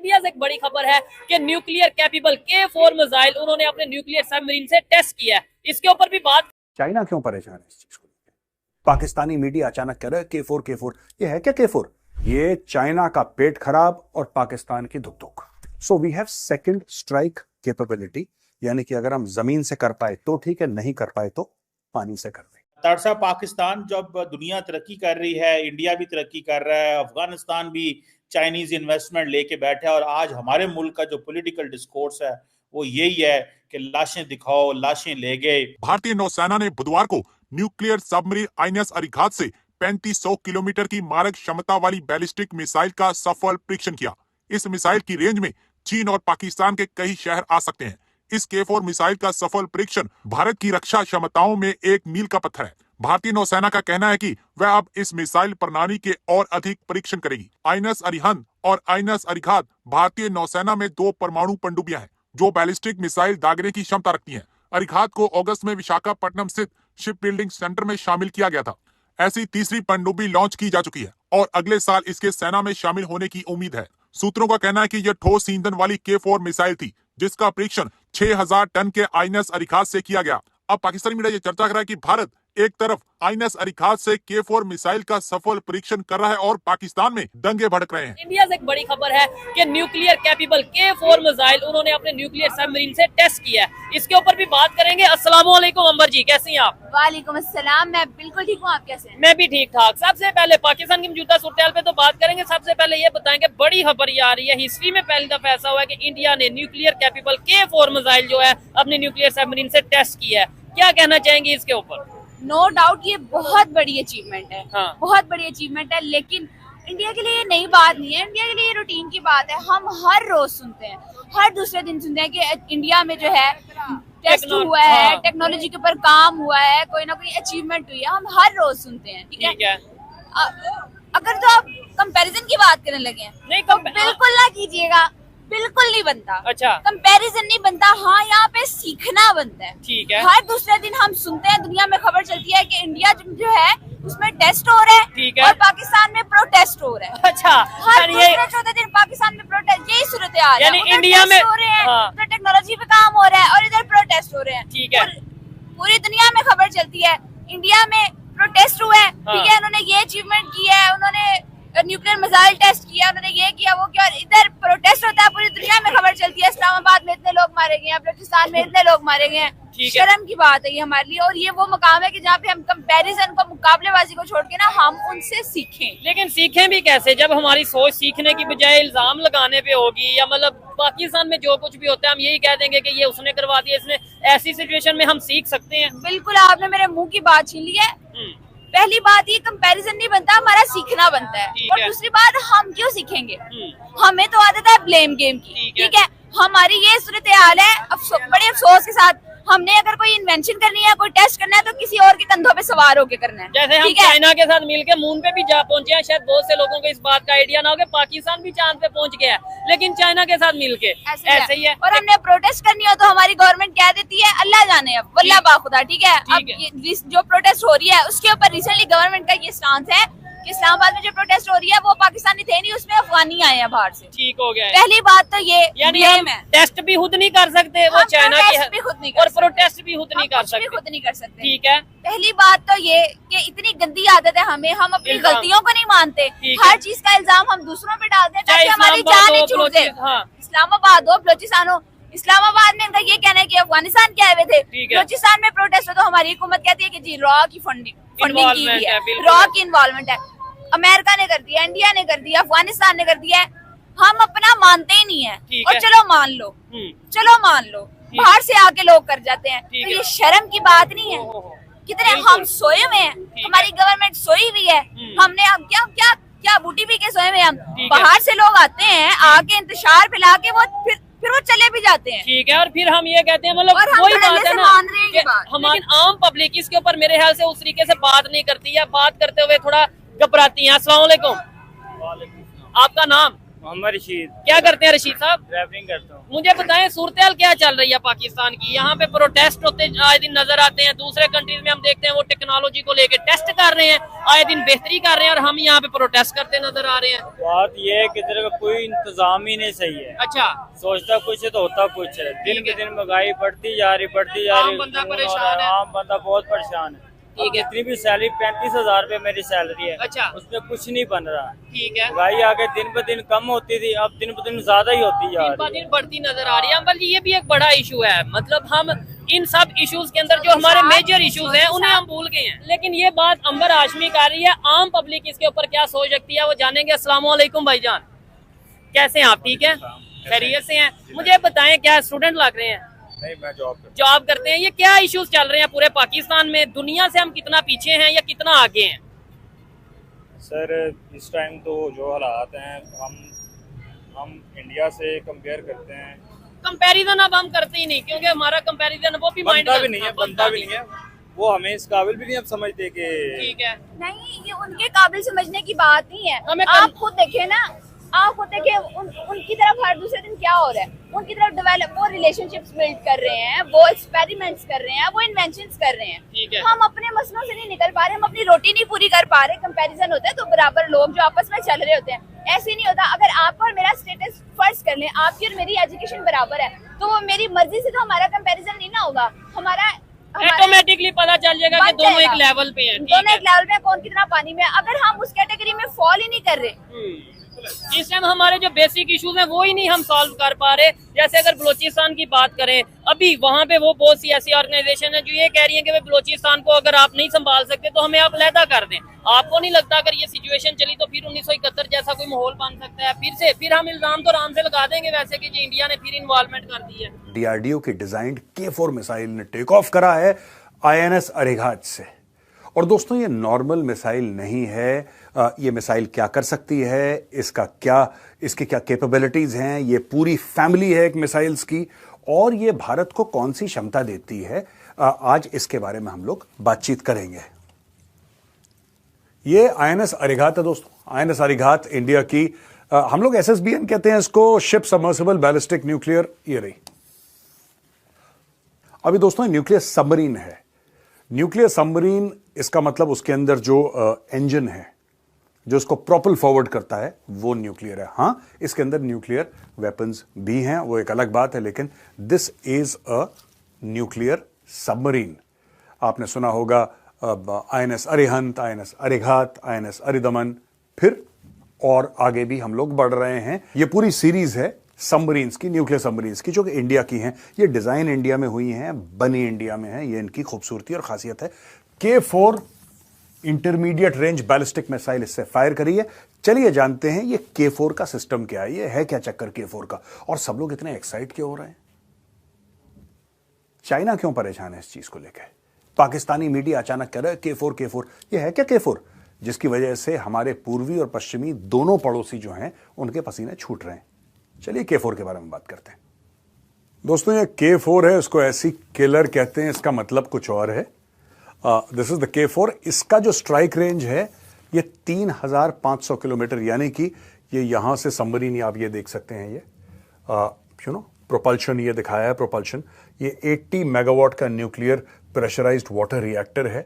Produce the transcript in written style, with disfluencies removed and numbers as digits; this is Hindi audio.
इंडिया से एक बड़ी खबर है कि न्यूक्लियर कैपेबल K4 मिसाइल उन्होंने अपने न्यूक्लियर सबमरीन से टेस्ट किया है। इसके ऊपर भी बात। चाइना क्यों परेशान है इस चीज को? पाकिस्तानी मीडिया अचानक कह रहा है K4 ये है क्या K4? ये चाइना का पेट खराब और पाकिस्तान की धुक धुक। So we have second strike capability, यानी कि अगर हम जमीन से कर पाए तो ठीक है, नहीं कर पाए तो पानी से कर दें। तरसा पाकिस्तान, जब दुनिया तरक्की कर रही है, इंडिया भी तरक्की कर रहा है, अफगानिस्तान भी चाइनीज इन्वेस्टमेंट लेके बैठा है, और आज हमारे मुल्क का जो पॉलिटिकल डिस्कोर्स है वो यही है कि लाशें दिखाओ, लाशें ले गए। भारतीय नौसेना ने बुधवार को न्यूक्लियर सबमरीन INS अरिघात से 3500 किलोमीटर की मारक क्षमता वाली बैलिस्टिक मिसाइल का सफल परीक्षण किया। इस मिसाइल की रेंज में चीन और पाकिस्तान के कई शहर आ सकते हैं। इस K4 मिसाइल का सफल परीक्षण भारत की रक्षा क्षमताओं में एक मील का पत्थर है। भारतीय नौसेना का कहना है कि वह अब इस मिसाइल प्रणाली के और अधिक परीक्षण करेगी। INS अरिहंत और INS अरिघात भारतीय नौसेना में 2 परमाणु पनडुब्बियां हैं जो बैलिस्टिक मिसाइल दागने की क्षमता रखती हैं। अरिघात को अगस्त में विशाखापट्टनम स्थित शिप बिल्डिंग सेंटर में शामिल किया गया था। ऐसी तीसरी पनडुब्बी लॉन्च की जा चुकी है और अगले साल इसके सेना में शामिल होने की उम्मीद है। सूत्रों का कहना है कि यह ठोस ईंधन वाली K4 मिसाइल थी जिसका परीक्षण 6000 टन के INS अरिघात से किया गया। अब पाकिस्तानी मीडिया ये चर्चा कर रहा है कि भारत एक तरफ INS अरिघात से K4 मिसाइल का सफल परीक्षण कर रहा है और पाकिस्तान में दंगे भड़क रहे हैं। इंडिया से एक बड़ी खबर है कि न्यूक्लियर कैपेबल K4 मिसाइल उन्होंने अपने न्यूक्लियर सबमरीन से टेस्ट किया है। इसके ऊपर भी बात करेंगे। अस्सलाम वालेकुम अंबर जी, कैसी हैं आप? वालेकुम अस्सलाम, मैं बिल्कुल ठीक हूँ, आप कैसे हैं? मैं भी ठीक ठाक। सबसे पहले पाकिस्तान की मौजूदा सूरत पे तो बात करेंगे। सबसे पहले ये बताएंगे, बड़ी खबर ये आ रही है, हिस्ट्री में पहली दफा ऐसा हुआ है कि इंडिया ने न्यूक्लियर कैपेबल K4 मिसाइल जो है अपने न्यूक्लियर सबमरीन से टेस्ट किया है। क्या कहना चाहेंगे इसके ऊपर? नो डाउट ये बहुत बड़ी अचीवमेंट है। हाँ। बहुत बड़ी अचीवमेंट है, लेकिन इंडिया के लिए ये नई बात नहीं है। इंडिया के लिए ये रूटीन की बात है। हम हर रोज सुनते हैं, हर दूसरे दिन सुनते हैं कि इंडिया में जो है टेस्ट हुआ है, हाँ। टेक्नोलॉजी के ऊपर काम हुआ है, कोई ना कोई अचीवमेंट हुई है। हम हर रोज सुनते हैं, ठीक है? अगर तो आप कंपैरिजन की बात करने लगे हैं नहीं, तो बिल्कुल ना कीजिएगा, बिल्कुल नहीं बनता। अच्छा, कंपैरिजन नहीं बनता। हाँ, यहाँ पे सीखना बनता है। ठीक है। हर दूसरे दिन हम सुनते हैं, दुनिया में खबर चलती है कि इंडिया जो है उसमें टेस्ट हो रहा है, ठीक है, और पाकिस्तान में प्रोटेस्ट हो रहा है। अच्छा, हर दूसरे चौथे दिन पाकिस्तान में प्रोटेस्ट, यही सूरत हाल है। यानी इंडिया में हो रहे हैं, हाँ। उधर टेक्नोलॉजी पे काम हो रहा है और इधर प्रोटेस्ट हो रहे हैं। ठीक है। पूरी दुनिया में खबर चलती है, इंडिया में प्रोटेस्ट हुआ है, ठीक है, उन्होंने ये अचीवमेंट किया है, उन्होंने न्यूक्लियर मिसाइल टेस्ट किया, उन्होंने ये किया, वो किया, और इधर प्रोटेस्ट होता है। पूरी दुनिया में खबर चलती है, इस्लामाबाद में इतने लोग मारे गए हैं, बलूचिस्तान में इतने लोग मारे गए हैं। शर्म की बात है ये हमारे लिए, और ये वो मकाम है कि जहाँ पे हम कंपैरिजन को, मुकाबलेबाजी को छोड़ के ना हम उनसे सीखें। लेकिन सीखें भी कैसे जब हमारी सोच सीखने की बजाय इल्जाम लगाने पे होगी, या मतलब पाकिस्तान में जो कुछ भी होता है हम यही कह देंगे कि ये उसने करवा दिया, इसने। ऐसी सिचुएशन में हम सीख सकते हैं? बिल्कुल, आपने मेरे मुंह की बात छीन ली है। पहली बात, ये कंपैरिजन नहीं बनता, हमारा सीखना बनता है। और दूसरी बात, हम क्यों सीखेंगे? हमें तो आदत है ब्लेम गेम की, ठीक है? हमारी ये सूरत हाल है, बड़े अफसोस के साथ। हमने अगर कोई इन्वेंशन करनी है, कोई टेस्ट करना है, तो किसी और के कंधों पे सवार होके करना है। जैसे हम चाइना के साथ मिलके मून पे भी जा पहुंचे हैं। शायद बहुत से लोगों को इस बात का आइडिया ना हो कि पाकिस्तान भी चांद पे पहुंच गया है, लेकिन चाइना के साथ मिलके ऐसे ही है। और हमने प्रोटेस्ट करनी हो तो हमारी गवर्नमेंट कह देती है अल्लाह जाने, अब वल्लाह बाखुदा, ठीक है? अब जो प्रोटेस्ट हो रही है उसके ऊपर रिसेंटली गवर्नमेंट का ये स्टांस है कि इस्लामाबाद में जो प्रोटेस्ट हो रही है वो पाकिस्तानी थे नहीं, उसमें अफगानी आए हैं बाहर से। ठीक हो गया है। पहली बात तो ये, यानी हम टेस्ट भी खुद नहीं कर सकते, वो चाइना की है, भी खुद नहीं और प्रोटेस्ट भी खुद नहीं कर सकते, खुद नहीं कर सकते। ठीक है। पहली बात तो ये कि इतनी गंदी आदत है हमें, हम अपनी गलतियों को नहीं मानते। हर चीज का इल्जाम हम दूसरों पे डालते हैं ताकि हमारी जान नहीं छूट जाए। इस्लामाबाद हो, बलूचिस्तान हो। इस्लामाबाद में इनका ये कहना है कि अफगानिस्तान के आए हुए थे, बलूचिस्तान में प्रोटेस्ट हो तो हमारी हुकूमत कहती है कि जी रॉ की फंडिंग की हुई है, रॉ की इन्वॉल्वमेंट है। अमेरिका ने कर दिया, इंडिया ने कर दिया, अफगानिस्तान ने कर दिया है। हम अपना मानते ही नहीं है, और चलो मान लो, चलो मान लो, बाहर से आके लोग कर जाते हैं, तो ये शर्म की बात नहीं है? कितने हम सोए हुए हैं, हमारी गवर्नमेंट सोई हुई है, हमने हम क्या बूटी पी के सोए हुए हम। बाहर से लोग आते हैं, आके इंतशार फैला के वो फिर वो चले भी जाते हैं, ठीक है। और फिर हम ये कहते हैं, मतलब वही बात है ना, हमारी आम पब्लिक इसके ऊपर मेरे ख्याल से उस तरीके से बात नहीं करती है, बात करते हुए थोड़ा घबराती हैं। अस्सलाम वालेकुम, आपका नाम? मोहम्मद रशीद। क्या करते हैं रशीद साहब? ड्राइविंग करता हूँ। मुझे बताएं सूरत-ए-हाल क्या चल रही है पाकिस्तान की? यहाँ पे प्रोटेस्ट होते आए दिन नजर आते हैं, दूसरे कंट्रीज में हम देखते हैं वो टेक्नोलॉजी को लेके टेस्ट कर रहे हैं, आए दिन बेहतरी कर रहे हैं, और हम यहाँ पे प्रोटेस्ट करते नजर आ रहे हैं। बात ये है कि इधर का कोई इंतजाम ही नहीं सही है। अच्छा, सोचता कुछ है तो होता कुछ है। दिन पे दिन महंगाई बढ़ती जा रही आम बंदा परेशान है। आम बंदा बहुत परेशान है। ठीक है। इतनी भी सैलरी 35,000 रुपए मेरी सैलरी है। अच्छा, उसमें कुछ नहीं बन रहा। ठीक है। महंगाई आगे दिन ब दिन कम होती थी, अब दिन ब दिन ज्यादा ही होती जा दिन ब रही है। दिन बढ़ती नजर आ रही है। अंबल जी, ये भी एक बड़ा इशू है, मतलब हम इन सब इश्यूज के अंदर जो हमारे मेजर इश्यूज हैं उन्हें हम भूल गए हैं। लेकिन ये बात अंबर हाशमी कर रही है, आम पब्लिक इसके ऊपर क्या सोच रखती है वो जानेंगे। अस्सलाम वालेकुम भाईजान, कैसे हैं आप? ठीक है, खैरियत से हैं? मुझे बताएं, क्या स्टूडेंट लग रहे हैं? नहीं, मैं जॉब करते हैं। ये क्या इश्यूज चल रहे हैं पूरे पाकिस्तान में? दुनिया से हम कितना पीछे हैं या कितना आगे हैं? सर, इस टाइम तो जो हालात हैं हम इंडिया से कंपेयर करते हैं। कंपैरिजन अब हम करते ही नहीं, क्योंकि हमारा कंपैरिजन वो भी माइंड बनता भी नहीं है, वो हमें इस काबिल भी नहीं अब समझते कि ठीक है। नहीं, ये उनके काबिल समझने की बात नहीं है। हमें आप खुद देखें ना, आप खुद देखें उनकी तरफ हर दूसरे दिन क्या हो रहा है। उनकी तरफ डेवलप, वो रिलेशनशिप्स बिल्ड कर रहे हैं, वो एक्सपेरिमेंट्स कर रहे हैं, वो इन्वेंशंस कर रहे हैं। ठीक है। हम अपने मसलों से नहीं निकल पा रहे, हम अपनी रोटी नहीं पूरी कर पा रहे। कंपैरिजन होता है तो बराबर लोग जो आपस में चल रहे होते हैं, ऐसे नहीं होता। अगर आपका और मेरा स्टेटस फर्ज कर लें, आपकी और मेरी एजुकेशन बराबर है, तो वो मेरी मर्जी से तो हमारा कंपैरिजन नहीं ना होगा। हमारा ऑटोमेटिकली पता चल जाएगा कि दोनों एक लेवल पे हैं। दोनों एक लेवल पे, कौन कितना पानी में। अगर हम उस कैटेगरी में फॉल ही नहीं कर रहे, इस टाइम हमारे जो बेसिक इश्यूज हैं वो ही नहीं हम सॉल्व कर पा रहे। जैसे अगर बलूचिस्तान की बात करें, अभी वहाँ पे वो बहुत सी ऐसी ऑर्गेनाइजेशन है जो ये कह रही है कि बलूचिस्तान को अगर आप नहीं संभाल सकते तो हमें आप अलहदा कर दें। आपको नहीं लगता अगर ये सिचुएशन चली तो फिर 1971 जैसा कोई माहौल बन सकता है? फिर हम इल्जाम तो आराम से लगा देंगे वैसे कि जी इंडिया ने फिर इन्वॉल्वमेंट कर दी है। DRDO की डिजाइंड K4 मिसाइल ने टेक ऑफ करा है INS अरिघात से। और दोस्तों, ये नॉर्मल मिसाइल नहीं है। ये मिसाइल क्या कर सकती है, इसकी क्या कैपेबिलिटीज हैं, ये पूरी फैमिली है एक मिसाइल्स की, और ये भारत को कौन सी क्षमता देती है, आज इसके बारे में हम लोग बातचीत करेंगे। ये INS अरिघात है दोस्तों। INS अरिघात इंडिया की, हम लोग SSBN कहते हैं इसको, शिप सबमर्सिबल बैलिस्टिक न्यूक्लियर, ये रही। अभी दोस्तों न्यूक्लियर सबमरीन है। न्यूक्लियर सबमरीन, इसका मतलब उसके अंदर जो इंजन है जो उसको प्रोपल फॉरवर्ड करता है वो न्यूक्लियर है। हां, इसके अंदर न्यूक्लियर वेपन्स भी हैं, वो एक अलग बात है, लेकिन this is a nuclear submarine. आपने सुना होगा INS Arihant, INS Arighat, INS Aridaman, फिर और आगे भी हम लोग बढ़ रहे हैं। ये पूरी सीरीज है सबमरीन्स की, न्यूक्लियर सबमरीन्स की, जो कि इंडिया की हैं। ये डिजाइन इंडिया में हुई हैं, बनी इंडिया में है, ये इनकी खूबसूरती और खासियत है। K4 intermediate range ballistic missile इससे फायर करी है। चलिए जानते हैं ये K4 का सिस्टम क्या है, ये है क्या चक्कर K4 का, और सब लोग इतने एक्साइट क्यों हो रहे हैं? चाइना क्यों परेशान है इस चीज को लेकर? पाकिस्तानी मीडिया अचानक कह रहा है K4 ये है क्या K4, जिसकी वजह से हमारे पूर्वी और पश्चिमी दोनों पड़ोसी जो हैं उनके पसीने छूट रहे हैं। चलिए K4 के बारे में बात करते हैं। दोस्तों, ये K4 है, इसको ऐसी किलर कहते हैं, इसका मतलब कुछ और है। This is the K4। इसका जो स्ट्राइक रेंज है ये 3500 किलोमीटर, यानी कि ये यहां से सबमरीन, आप ये देख सकते हैं, ये प्रोपल्शन ये दिखाया है, प्रोपल्शन ये 80 मेगावाट का न्यूक्लियर प्रेशराइज्ड वाटर रिएक्टर है।